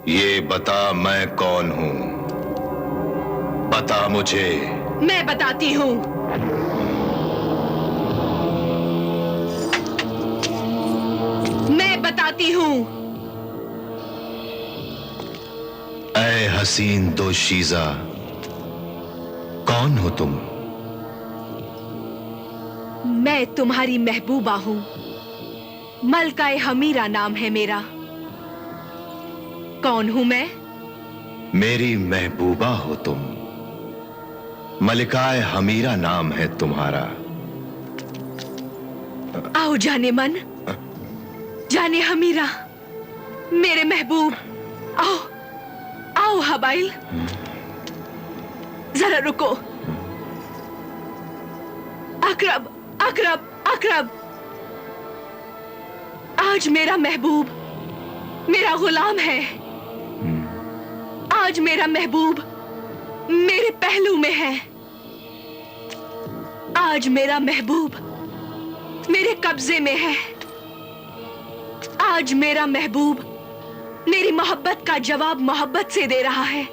ये बता मैं कौन हूं? बता मुझे। मैं बताती हूँ। मैं बताती हूँ। ऐ हसीन दोशीज़ा, कौन हो तुम? मैं तुम्हारी महबूबा हूँ। मलकाए हमीरा नाम है मेरा। कौन हूं मैं? मेरी महबूबा हो तुम। मलिकाए हमीरा नाम है तुम्हारा। आओ जाने मन, जाने हमीरा, मेरे महबूब। आओ आओ हबाइल, जरा रुको। अकरब अकरब अकरब, आज मेरा महबूब मेरा गुलाम है। आज मेरा महबूब मेरे पहलू में है। आज मेरा महबूब मेरे कब्जे में है। आज मेरा महबूब मेरी मोहब्बत का जवाब मोहब्बत से दे रहा है।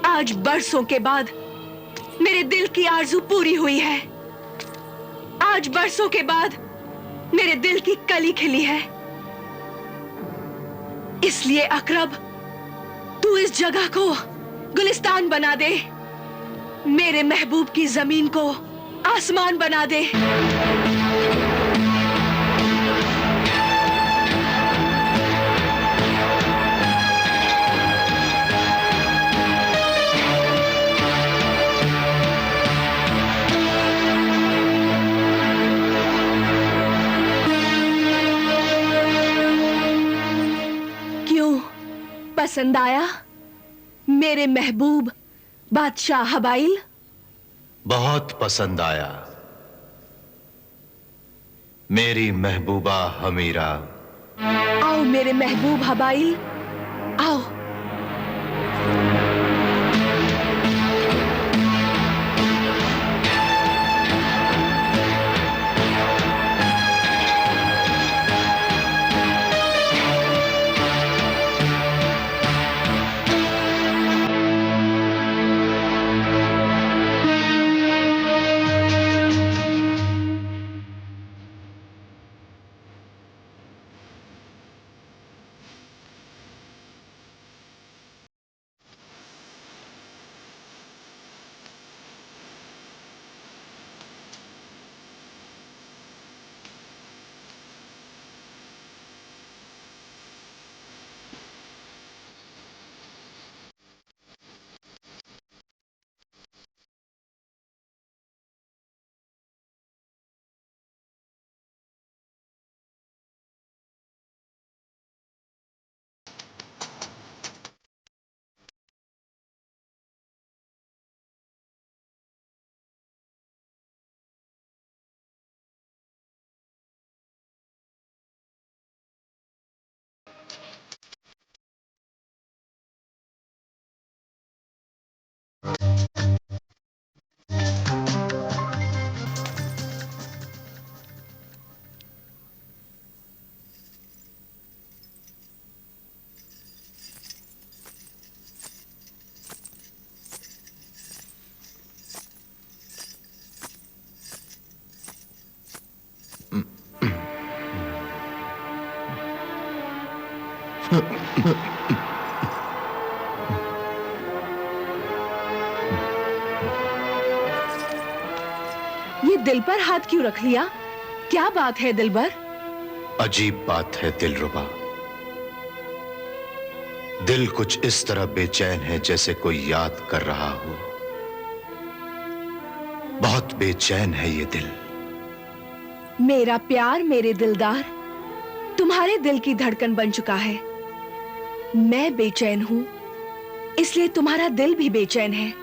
आज बरसों के बाद मेरे दिल की आरज़ू पूरी हुई है। आज बरसों के बाद मेरे दिल की कली खिली है। इसलिए अकरब, तू इस जगह को गुलिस्तान बना दे। मेरे महबूब की जमीन को आसमान बना दे। क्यों, पसंद आया मेरे महबूब बादशाह हबाइल? बहुत पसंद आया मेरी महबूबा हमीरा। आओ मेरे महबूब हबाइल, आओ। ये दिल पर हाथ क्यों रख लिया? क्या बात है दिलबर? अजीब बात है दिलरुबा। दिल कुछ इस तरह बेचैन है जैसे कोई याद कर रहा हो। बहुत बेचैन है ये दिल। मेरा प्यार, मेरे दिलदार, तुम्हारे दिल की धड़कन बन चुका है। मैं बेचैन हूं, इसलिए तुम्हारा दिल भी बेचैन है।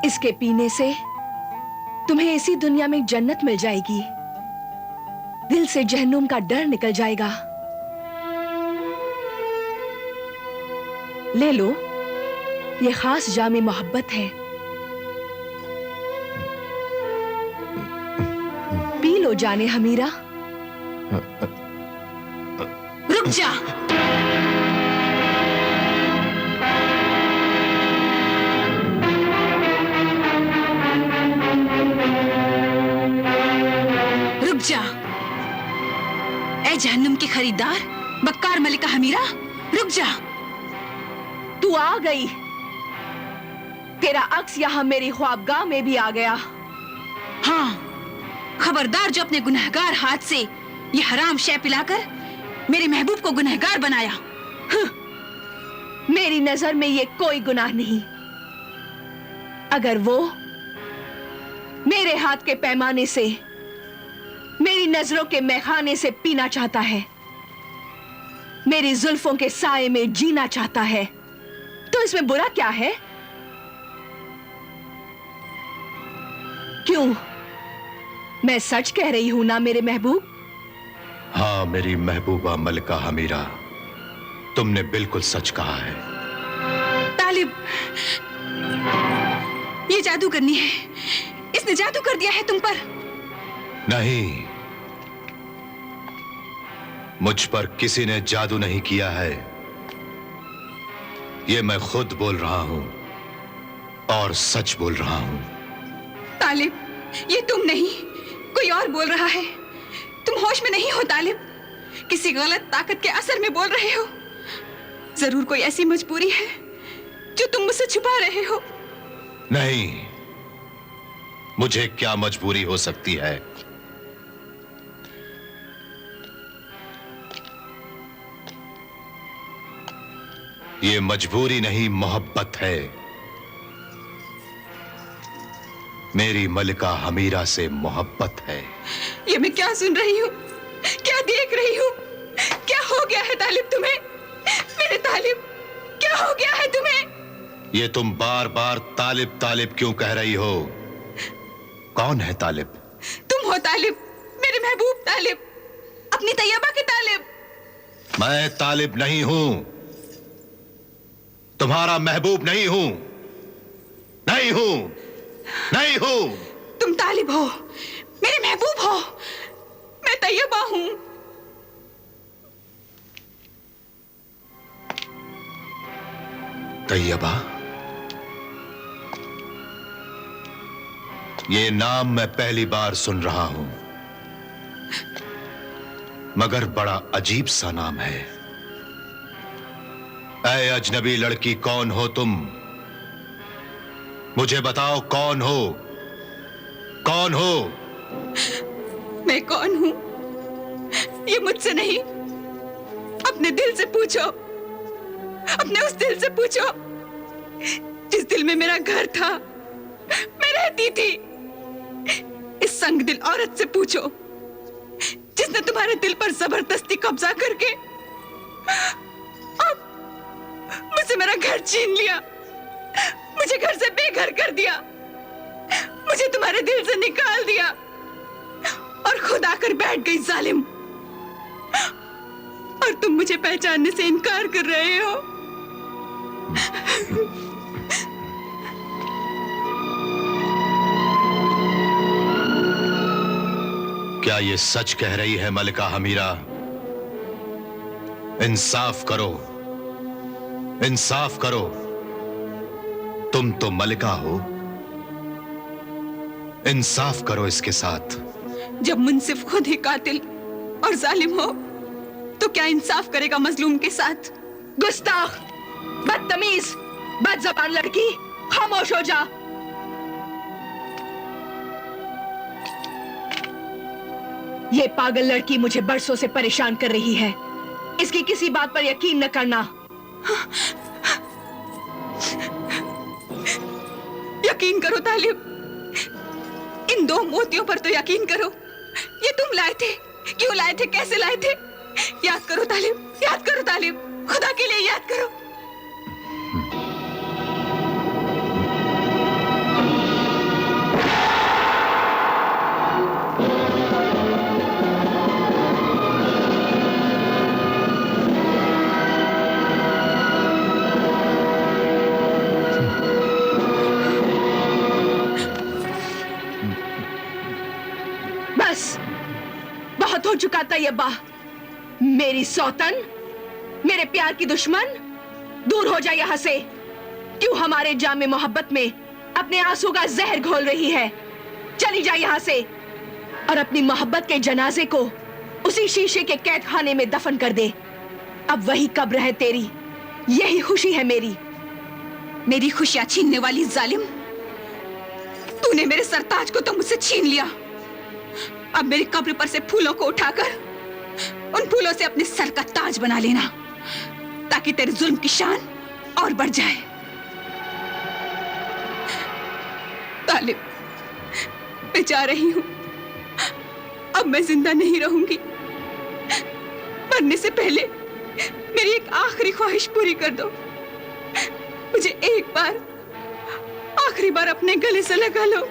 इसके पीने से तुम्हें इसी दुनिया में जन्नत मिल जाएगी, दिल से जहन्नुम का डर निकल जाएगा। ले लो, ये खास जामी मोहब्बत है, पी लो जाने हमीरा। रुक जा। रुक जा। ए जहन्नुम की खरीदार बक्कार मलिका हमीरा, रुक जा। तू आ गई, तेरा अक्स यहां मेरी ख्वाबगाह में भी आ गया। हाँ, खबरदार जो अपने गुनहगार हाथ से ये हराम शय पिलाकर मेरे महबूब को गुनहगार बनाया। मेरी नजर में ये कोई गुनाह नहीं। अगर वो मेरे हाथ के पैमाने से, मेरी नजरों के मैखाने से पीना चाहता है, मेरी जुल्फों के साए में जीना चाहता है, तो इसमें बुरा क्या है? क्यों, मैं सच कह रही हूं ना मेरे महबूब? हाँ मेरी महबूबा मलिका हमीरा, तुमने बिल्कुल सच कहा है। तालिब, ये जादू करनी है, इसने जादू कर दिया है तुम पर। नहीं, मुझ पर किसी ने जादू नहीं किया है, ये मैं खुद बोल रहा हूं और सच बोल रहा हूं। तालिब, ये तुम नहीं, कोई और बोल रहा है। तुम होश में नहीं हो तालिब, किसी गलत ताकत के असर में बोल रहे हो। जरूर कोई ऐसी मजबूरी है जो तुम मुझसे छुपा रहे हो। नहीं, मुझे क्या मजबूरी हो सकती है? ये मजबूरी नहीं, मोहब्बत है। मेरी मलिका हमीरा से मोहब्बत है। ये मैं क्या सुन रही हूँ, क्या देख रही हूँ? क्या हो गया है तालिब तुम्हें? मेरे तालिब, क्या हो गया है तुम्हें? ये तुम बार बार तालिब तालिब क्यों कह रही हो? कौन है तालिब? तुम हो तालिब, मेरे महबूब तालिब, अपनी तैयबा के तालिब। मैं तालिब नहीं हूं, तुम्हारा महबूब नहीं हूं, नहीं हूं, नहीं हूं। तुम तालिब हो, मेरे महबूब हो, मैं तैयबा हूं। तैयबा? ये नाम मैं पहली बार सुन रहा हूं, मगर बड़ा अजीब सा नाम है। ऐ अजनबी लड़की, कौन हो तुम? मुझे बताओ, कौन हो? कौन हो? मैं कौन हूं ये मुझसे नहीं, अपने दिल से पूछो, अपने उस दिल से पूछो जिस दिल में मेरा घर था, मैं रहती थी। इस संग दिल औरत से पूछो जिसने तुम्हारे दिल पर जबरदस्ती कब्जा करके अब मुझसे मेरा घर छीन लिया, मुझे घर से बेघर कर दिया, मुझे तुम्हारे दिल से निकाल दिया और खुद आकर बैठ गई जालिम। और तुम मुझे पहचानने से इनकार कर रहे हो। क्या ये सच कह रही है मलिका हमीरा? इंसाफ करो, इंसाफ करो। तुम तो मलिका हो, इंसाफ करो इसके साथ। जब मुनसिफ खुद ही कातिल और जालिम हो तो क्या इंसाफ करेगा मजलूम के साथ? गुस्ताख, बदतमीज, बदज़बान लड़की, खामोश हो जा। ये पागल लड़की मुझे बरसों से परेशान कर रही है, इसकी किसी बात पर यकीन न करना। यकीन करो तालिब, इन 2 मोतियों पर तो यकीन करो। ये तुम लाए थे, क्यों लाए थे, कैसे लाए थे? याद करो तालिब, याद करो तालिब, खुदा के लिए याद करो। बस बहुत हो चुका तैयबा। मेरी सौतन, मेरे प्यार की दुश्मन, दूर हो जा यहां से। क्यों हमारे जामे मोहब्बत में अपने आंसू का जहर घोल रही है? चली जा यहां से और अपनी मोहब्बत के जनाजे को उसी शीशे के कैद खाने में दफन कर दे। अब वही कब्र है तेरी, यही खुशी है मेरी। मेरी खुशियां छीनने वाली जालिम, तूने मेरे सरताज को तो मुझसे छीन लिया। अब मेरी कब्र पर से फूलों को उठाकर उन फूलों से अपने सर का ताज बना लेना, ताकि तेरे जुल्म की शान और बढ़ जाए। तालिब, मैं जा रही हूं। अब मैं जिंदा नहीं रहूंगी। मरने से पहले मेरी एक आखिरी ख्वाहिश पूरी कर दो। मुझे एक बार, आखिरी बार अपने गले से लगा लो।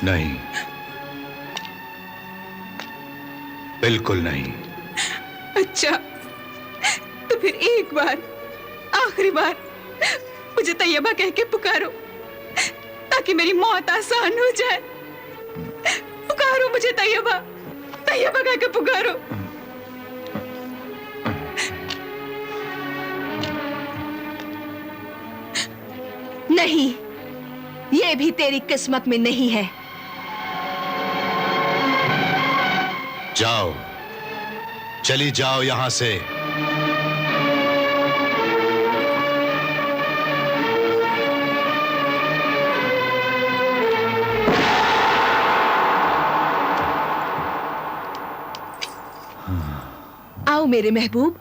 नहीं, बिल्कुल नहीं। अच्छा, तो फिर एक बार, आखिरी बार मुझे तैयबा कह के पुकारो, ताकि मेरी मौत आसान हो जाए। पुकारो मुझे तैयबा, तैयबा कह के पुकारो। नहीं, ये भी तेरी किस्मत में नहीं है। जाओ, चली जाओ यहां से। आओ मेरे महबूब।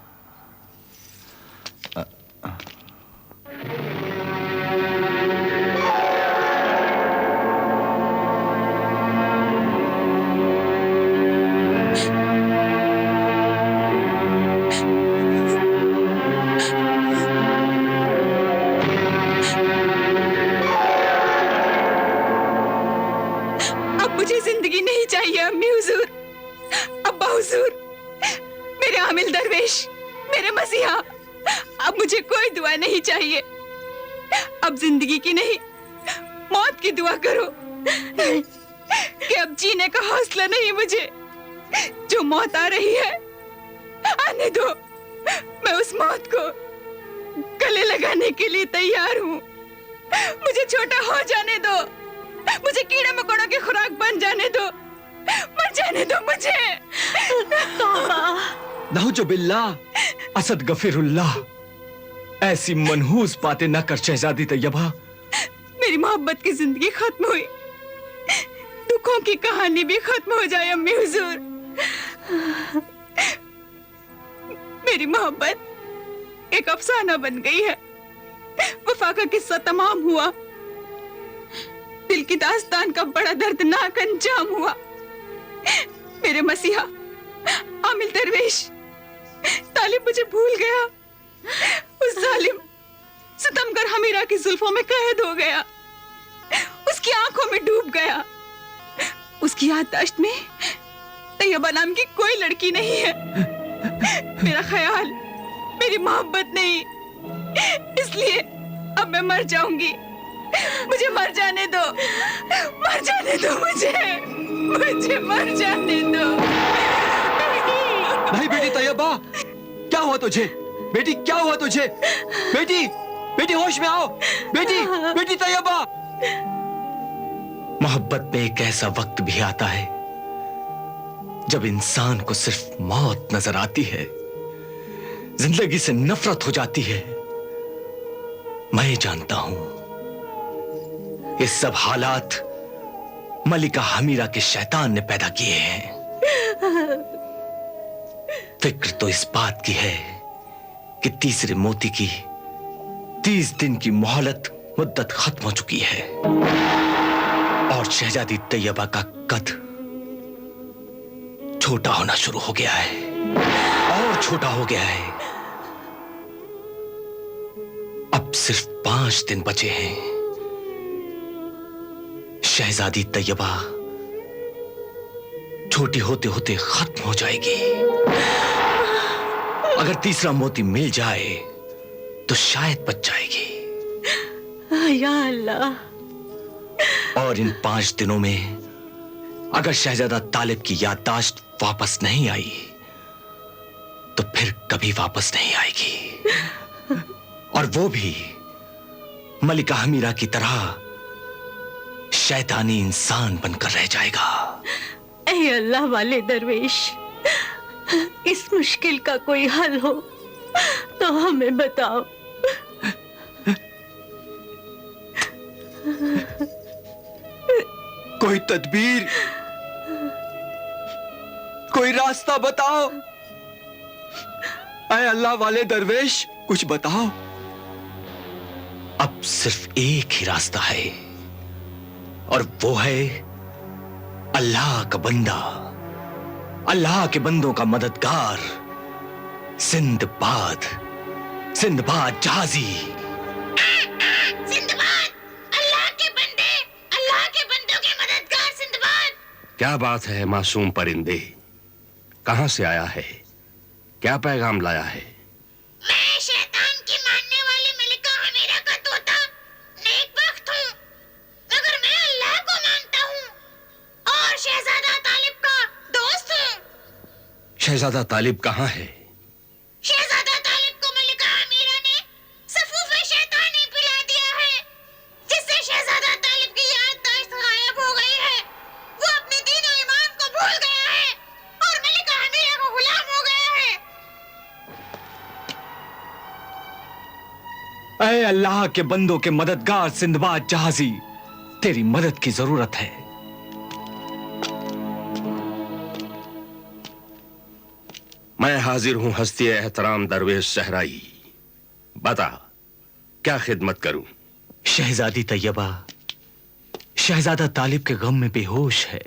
अब मुझे जिंदगी नहीं चाहिए अम्मी हुजूर, अब्बा हुजूर, मेरे आमिल दरवेश, मेरे मसीहा। अब मुझे कोई दुआ नहीं चाहिए। अब जिंदगी की नहीं, मौत की दुआ करो कि अब जीने का हौसला नहीं मुझे। जो मौत आ रही है, आने दो। मैं उस मौत को गले लगाने के लिए तैयार हूँ। मुझे छोटा हो जाने दो, मुझे कीड़े मकोड़ों की खुराक बन जाने दो, मर जाने दो मुझे। नाउजुबिल्लाह, असद गफिरुल्लाह, ऐसी मनहूस बातें न कर शहजादी तैयबा। मेरी मोहब्बत की जिंदगी खत्म हुई, दुखों की कहानी भी खत्म हो जाए अम्मी हुजूर। मेरी मोहब्बत एक अफसाना बन गई है। वफा का किस्सा तमाम हुआ, दिल की दास्तान का बड़ा दर्दनाक अंजाम हुआ। मेरे मसीहा, आमिल दरवेश, तालिब मुझे भूल गया। उस जालिम सितमगर हमीरा की जुल्फों में कैद हो गया, उसकी आंखों में डूब गया। उसकी याददाश्त में तैयबा नाम की कोई लड़की नहीं है। मेरा ख्याल, मेरी मोहब्बत नहीं, इसलिए अब मैं मर जाऊंगी। मुझे मर जाने दो, मर जाने दो मुझे मर जाने दो। नहीं बेटी तैयबा, क्या हुआ तुझे? बेटी क्या हुआ तुझे? बेटी, बेटी होश में आओ। बेटी, बेटी तैयबा। मोहब्बत में एक ऐसा वक्त भी आता है जब इंसान को सिर्फ मौत नजर आती है, जिंदगी से नफरत हो जाती है। मैं जानता हूं ये सब हालात मलिका हमीरा के शैतान ने पैदा किए हैं। फिक्र तो इस बात की है कि तीसरे मोती की 30 दिन की मोहलत मुद्दत खत्म हो चुकी है और शहजादी तैयबा का कद छोटा होना शुरू हो गया है और छोटा हो गया है। अब सिर्फ 5 दिन बचे हैं। शहजादी तैयबा छोटी होते होते खत्म हो जाएगी। अगर तीसरा मोती मिल जाए तो शायद बच जाएगी। या अल्लाह, और इन 5 दिनों में अगर शहजादा तालिब की याददाश्त वापस नहीं आई तो फिर कभी वापस नहीं आएगी, और वो भी मलिका हमीरा की तरह शैतानी इंसान बनकर रह जाएगा। ऐ अल्लाह वाले दरवेश, इस मुश्किल का कोई हल हो तो हमें बताओ। कोई तदबीर, कोई रास्ता बताओ। ऐ अल्लाह वाले दरवेश, कुछ बताओ। अब सिर्फ एक ही रास्ता है, और वो है अल्लाह का बंदा, अल्लाह के बंदों का मददगार, सिंदबाद, सिंदबाद जहाजी। सिंदबाद, अल्लाह के बंदे, अल्लाह के बंदों के मददगार सिंदबाद। क्या बात है मासूम परिंदे, कहां से आया है, क्या पैगाम लाया है? मैं शैतान की मानने वाली मलिका हमीरा का तोता नेकबख्त हूँ, मगर मैं अल्लाह को मानता हूँ और शहजादा तालिब का दोस्त हूँ। शहजादा तालिब कहाँ है? शहजादा तालिब को मलिका हमीरा ने सफूफ शैतानी पिला दिया है, जिससे शहजादा तालिब की याददाश्त गायब हो गई है। वो अपने दीन और ईमान को भूल गया है और मलिका हमीरा को गुलाम हो गया है। ऐ अल्लाह के बंदों के मददगार सिंदबाद जहाजी, तेरी मदद की जरूरत है। मैं हाजिर हूं हस्ती एहतराम दरवेश सहराई, बता क्या खिदमत करूं? शहजादी तैयबा शहजादा तालिब के गम में बेहोश है।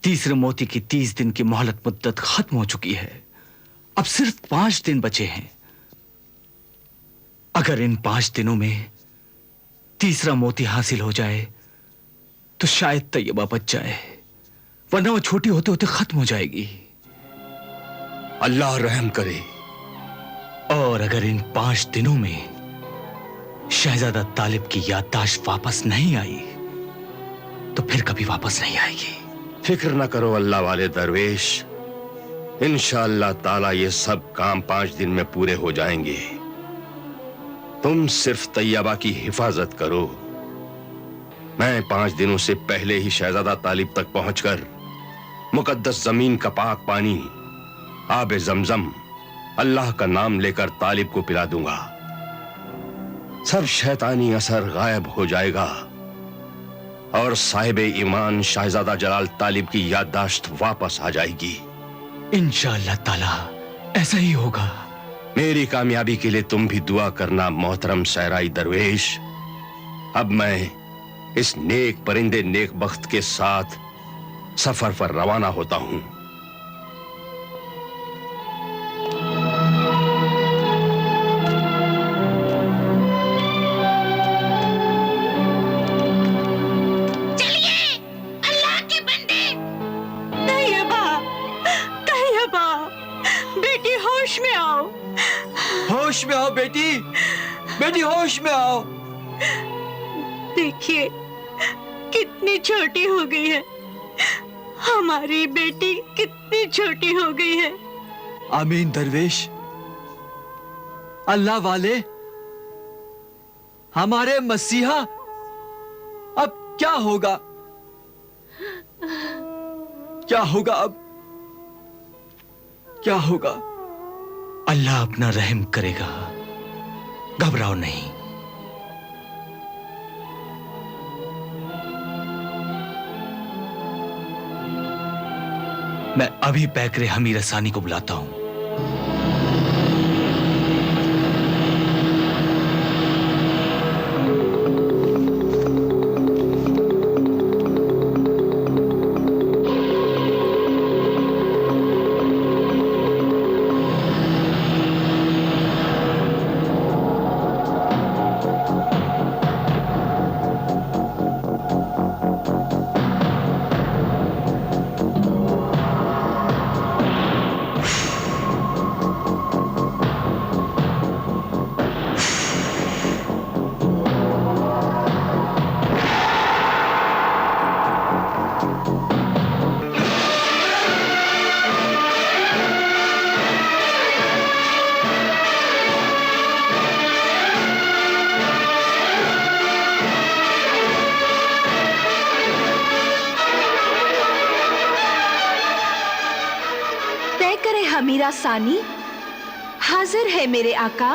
तीसरे मोती की 30 दिन की मोहलत मुद्दत खत्म हो चुकी है। अब सिर्फ 5 दिन बचे हैं। अगर इन 5 दिनों में तीसरा मोती हासिल हो जाए तो शायद तैयबा बच जाए, वरना वो छोटी होते होते खत्म हो जाएगी। अल्लाह रहम करे। और अगर इन 5 दिनों में शहजादा तालिब की याददाश्त वापस नहीं आई तो फिर कभी वापस नहीं आएगी। फिक्र न करो अल्लाह वाले दरवेश, इंशाअल्लाह ताला ये सब काम 5 दिन में पूरे हो जाएंगे। तुम सिर्फ तैयबा की हिफाजत करो। मैं 5 दिनों से पहले ही शहजादा तालिब तक पहुंचकर मुकद्दस जमीन का पाक पानी, आबे जमजम, अल्लाह का नाम लेकर तालिब को पिला दूंगा। सब शैतानी असर गायब हो जाएगा और साहिबे ईमान शहजादा जलाल तालिब की याददाश्त वापस आ जाएगी। इंशाअल्लाह ताला ऐसा ही होगा। मेरी कामयाबी के लिए तुम भी दुआ करना मोहतरम सहराई दरवेश। अब मैं इस नेक परिंदे नेक बख्त के साथ सफर पर रवाना होता हूं। होश में आओ बेटी, बेटी होश में आओ। देखिए कितनी छोटी हो गई है, हमारी बेटी कितनी छोटी हो गई है। आमीन दरवेश। अल्लाह वाले, हमारे मसीहा अब क्या होगा? क्या होगा अब? क्या होगा? अल्लाह अपना रहम करेगा, घबराओ नहीं। मैं अभी पैकरे हमीरा सानी को बुलाता हूं। अमीरा सानी हाजिर है मेरे आका।